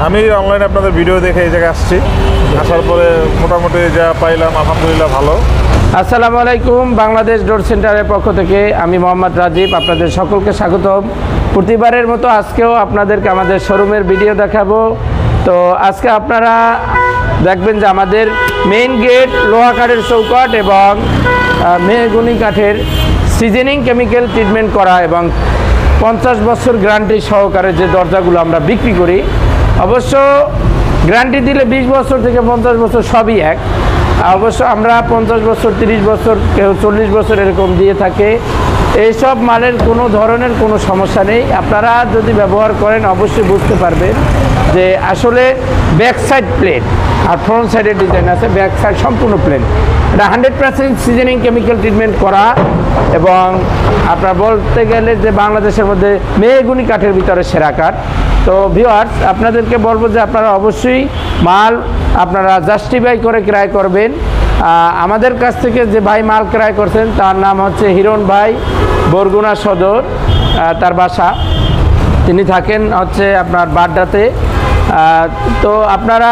আমি অনলাইনে আপনাদের ভিডিও দেখে এই জায়গায় আসছি, আসার পরে মোটামুটি যা পাইলাম আলহামদুলিল্লাহ ভালো। আসসালামু আলাইকুম, বাংলাদেশ ডোর সেন্টারের পক্ষ থেকে আমি মোহাম্মদ রাজীব আপনাদের সকলকে স্বাগতম। প্রতিবারের মতো আজকেও আপনাদেরকে আমাদের শোরুমের ভিডিও দেখাবো। তো আজকে আপনারা দেখবেন যে আমাদের মেইন গেট লোহা কাঠের চৌকাঠ এবং মেহগনি কাঠের সিজনিং কেমিক্যাল ট্রিটমেন্ট করা এবং 50 বছর গ্যারান্টি সহকারে যে দরজাগুলো আমরা বিক্রি করি, অবশ্য গ্যারান্টি দিলে 20 বছর থেকে 50 বছর সবই এক। অবশ্য আমরা 50 বছর, 30 বছর, কেউ 40 বছর এরকম দিয়ে থাকে। এইসব মালের কোনো ধরনের কোনো সমস্যা নেই। আপনারা যদি ব্যবহার করেন অবশ্যই বুঝতে পারবেন যে আসলে ব্যাক সাইড প্লেন আর ফ্রন্ট সাইডের ডিজাইন আছে, ব্যাক সাইড সম্পূর্ণ প্লেন। এটা 100% সিজনিং কেমিক্যাল ট্রিটমেন্ট করা এবং আপনার বলতে গেলে যে বাংলাদেশের মধ্যে মেহগনি কাঠের ভিতরে সেরা কাঠ। তো ভিউয়ার্স, আপনাদেরকে বলবো যে আপনারা অবশ্যই মাল আপনারা জাস্টিফাই করে ক্রয় করবেন। আমাদের কাছ থেকে যে ভাই মাল ক্রয় করছেন তার নাম হচ্ছে হিরণ ভাই, বরগুনা সদর তার বাসা। তিনি থাকেন হচ্ছে আপনার বাড্ডাতে। তো আপনারা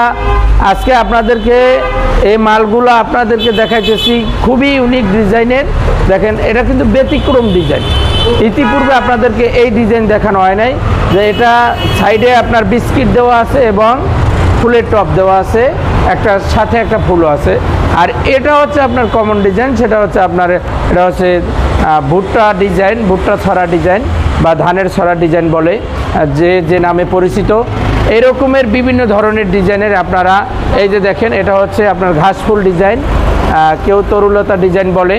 আজকে আপনাদেরকে এই মালগুলো আপনাদেরকে দেখাইতেছি, খুবই ইউনিক ডিজাইনের। দেখেন, এটা কিন্তু ব্যতিক্রম ডিজাইন। ইতিপূর্বে আপনাদেরকে এই ডিজাইন দেখানো হয় নাই, যে এটা সাইডে আপনার বিস্কিট দেওয়া আছে এবং ফুলের টপ দেওয়া আছে, একটা সাথে একটা ফুলও আছে। আর এটা হচ্ছে আপনার কমন ডিজাইন, সেটা হচ্ছে আপনার এটা হচ্ছে ভুট্টা ডিজাইন, ভুট্টা ছড়া ডিজাইন বা ধানের ছড়া ডিজাইন বলে যে নামে পরিচিত। এরকমের বিভিন্ন ধরনের ডিজাইনের আপনারা এই যে দেখেন, এটা হচ্ছে আপনার ঘাস ফুল ডিজাইন, কেউ তরুলতা ডিজাইন বলে।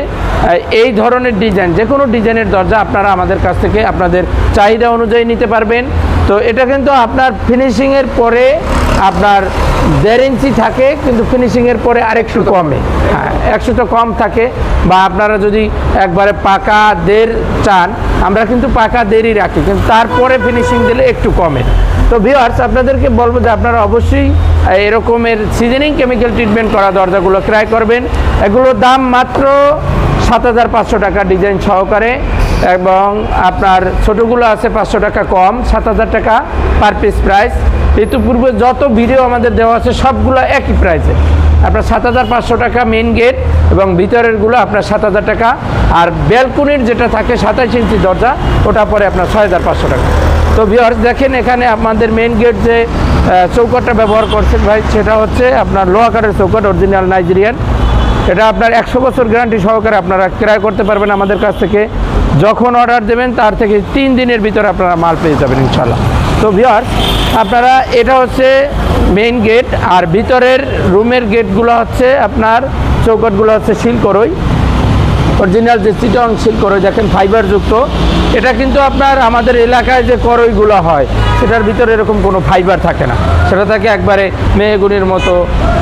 এই ধরনের ডিজাইন, যে কোনো ডিজাইনের দরজা আপনারা আমাদের কাছ থেকে আপনাদের চাহিদা অনুযায়ী নিতে পারবেন। তো এটা কিন্তু আপনার ফিনিশিংয়ের পরে আপনার 1.5 ইঞ্চি থাকে, কিন্তু ফিনিশিংয়ের পরে আরেকটু কমে, 100টা কম থাকে। বা আপনারা যদি একবারে পাকা 1.5 চান, আমরা কিন্তু পাকা 1.5ই রাখি, কিন্তু তারপরে ফিনিশিং দিলে একটু কমে। তো ভিউয়ার্স, আপনাদেরকে বলবো যে আপনারা অবশ্যই এরকমের সিজনিং কেমিক্যাল ট্রিটমেন্ট করা দরজাগুলো ক্রয় করবেন। এগুলোর দাম মাত্র 7,500 টাকা ডিজাইন সহকারে, এবং আপনার ছোটোগুলো আছে 500 টাকা কম, 7,000 টাকা পার পিস প্রাইস। ইতিপূর্বে যত ভিডিও আমাদের দেওয়া আছে সবগুলো একই প্রাইসে। আপনার 7,500 টাকা মেন গেট এবং ভিতরেরগুলো আপনার 7,000 টাকা। আর ব্যালকনির যেটা থাকে 27 ইঞ্চি দরজা, ওটা পরে আপনার 6,500 টাকা। তো ভিউয়ার্স দেখেন, এখানে আমাদের মেন গেট যে চৌকাঠটা ব্যবহার করছেন ভাই, সেটা হচ্ছে আপনার লোহা কাঠের চৌকাঠ, অরিজিনাল নাইজেরিয়ান। এটা আপনার 100 বছর গ্যারান্টি সহকারে আপনারা ক্রয় করতে পারবেন আমাদের কাছ থেকে। যখন অর্ডার দেবেন তার থেকে 3 দিনের ভিতরে আপনারা মাল পেয়ে যাবেন ইনশাল্লাহ। তো ভিউয়ার্স, আপনারা এটা হচ্ছে মেইন গেট, আর ভিতরের রুমের গেটগুলো হচ্ছে আপনার চৌকাঠগুলো হচ্ছে শিলকরই, অরিজিনাল যে চিটং শিলকরই, দেখেন ফাইবারযুক্ত। এটা কিন্তু আপনার আমাদের এলাকায় যে করইগুলো হয় সেটার ভিতরে এরকম কোনো ফাইবার থাকে না, সেটা থাকে একবারে মেহগনির মতো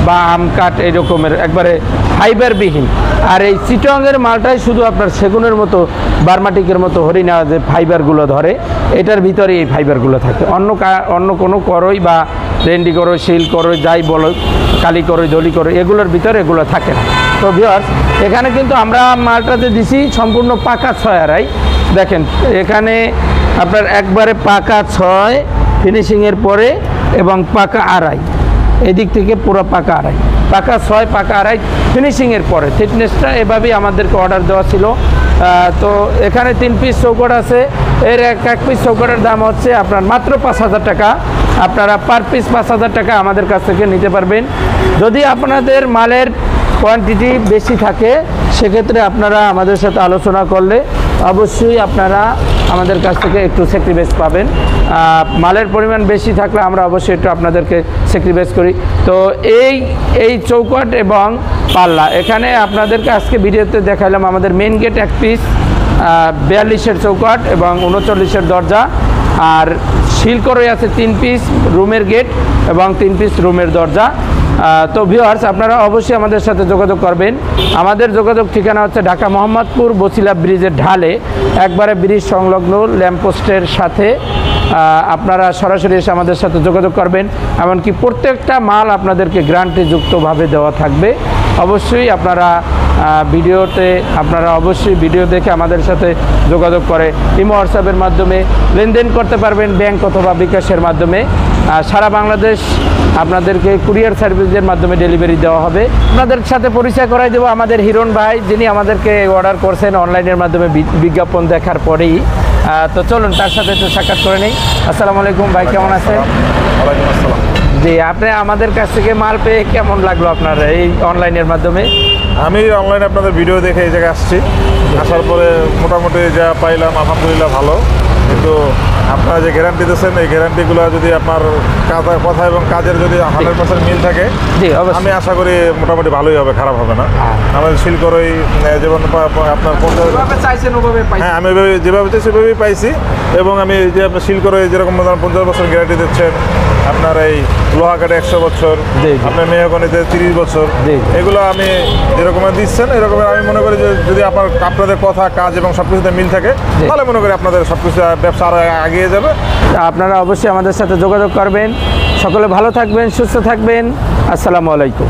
বা আম কাঠ এরকমের একবারে ফাইবারবিহীন। আর এই চিটংয়ের মালটাই শুধু আপনার সেগুনের মতো, বার্মাটিকের মতো হরিণা যে ফাইবারগুলো ধরে, এটার ভিতরে এই ফাইবারগুলো থাকে। অন্য কোনো করই বা রেন্ডি করই, শিল করই, যাই বলো, কালি করই, দলি করই, এগুলোর ভিতরে এগুলো থাকে না। তো ভিউয়ার্স, এখানে কিন্তু আমরা মালটাতে দিছি সম্পূর্ণ পাকা 6 আড়াই। দেখেন, এখানে আপনার একবারে পাকা 6 ফিনিশিংয়ের পরে এবং পাকা আড়াই, এদিক থেকে পুরো পাকা আড়াই, পাকা 6 পাকা আড়াই ফিনিশিংয়ের পরে। থিকনেসটা এভাবেই আমাদেরকে অর্ডার দেওয়া ছিল। তো এখানে 3 পিস চৌকাঠ আছে। এর এক পিস চৌকাঠের দাম হচ্ছে আপনার মাত্র 5,000 টাকা। আপনারা পার পিস 5,000 টাকা আমাদের কাছ থেকে নিতে পারবেন। যদি আপনাদের মালের কোয়ান্টিটি বেশি থাকে, সেক্ষেত্রে আপনারা আমাদের সাথে আলোচনা করলে অবশ্যই আপনারা আমাদের কাছ থেকে একটু স্যাক্রিফাইস পাবেন। মালের পরিমাণ বেশি থাকলে আমরা অবশ্যই একটু আপনাদেরকে স্যাক্রিফাইস করি। তো এই চৌকাঠ এবং পাল্লা এখানে আপনাদেরকে আজকে ভিডিওতে দেখালাম। আমাদের মেন গেট 1 পিস, 42-এর চৌকাঠ এবং 39-এর দরজা, আর শিলকরই আছে 3 পিস রুমের গেট এবং 3 পিস রুমের দরজা। তো ভিউয়ার্স, আপনারা অবশ্যই আমাদের সাথে যোগাযোগ করবেন। আমাদের যোগাযোগ ঠিকানা হচ্ছে ঢাকা মোহাম্মদপুর বছিলা ব্রিজের ঢালে, একবারে ব্রিজ সংলগ্ন ল্যাম্পপোস্টের সাথে। আপনারা সরাসরি এসে আমাদের সাথে যোগাযোগ করবেন। এমনকি প্রত্যেকটা মাল আপনাদেরকে গ্যারান্টিযুক্তভাবে দেওয়া থাকবে। অবশ্যই আপনারা অবশ্যই ভিডিও দেখে আমাদের সাথে যোগাযোগ করে ইমো হোয়াটসঅ্যাপের মাধ্যমে লেনদেন করতে পারবেন, ব্যাংক অথবা বিকাশের মাধ্যমে। সারা বাংলাদেশ আপনাদেরকে কুরিয়ার সার্ভিসের মাধ্যমে ডেলিভারি দেওয়া হবে। আপনাদের সাথে পরিচয় করাই দেবো আমাদের হিরণ ভাই, যিনি আমাদেরকে অর্ডার করছেন অনলাইনের মাধ্যমে বিজ্ঞাপন দেখার পরেই। তো চলুন তার সাথে একটু সাক্ষাৎ করে নেই। আসসালামু আলাইকুম ভাই, কেমন আছেন? ওয়ালাইকুম আসসালাম। জি, আপনি আমাদের কাছ থেকে মাল পেয়ে কেমন লাগলো আপনার এই অনলাইনের মাধ্যমে? আমি অনলাইনে আপনাদের ভিডিও দেখে এই জায়গায় আসছি। আসার পরে মোটামুটি যা পাইলাম আলহামদুলিল্লাহ ভালো, কিন্তু আপনারা যে গ্যারান্টি দিচ্ছেন এই গ্যারান্টিগুলো যদি আপনার কথা এবং কাজের যদি 100% মিল থাকে, জি অবশ্যই। আমি আশা করি মোটামুটি ভালোই হবে, খারাপ হবে না। আমাদের শিলকরই যেমন আপনার চাইছেন ওভাবে হ্যাঁ, আমি যেভাবে চাই সেভাবেই পাইছি। এবং আমি যে আপনার শিলকরই যেরকম 50 বছর গ্যারান্টি দিচ্ছেন, আপনার এই লোহা কাঠে 100 বছর, জি, জি। আপনার মেহগনিতে 30 বছর, জি। এগুলো আমি যেরকম দিচ্ছেন এরকমের আমি মনে করি যে যদি আপনাদের কথা কাজ এবং সব কিছুতে মিল থাকে, জি। তাহলে মনে করি আপনাদের সব কিছু ব্যবসা আরও এগিয়ে যাবে। আপনারা অবশ্যই আমাদের সাথে যোগাযোগ করবেন। সকলে ভালো থাকবেন, সুস্থ থাকবেন। আসসালামু আলাইকুম।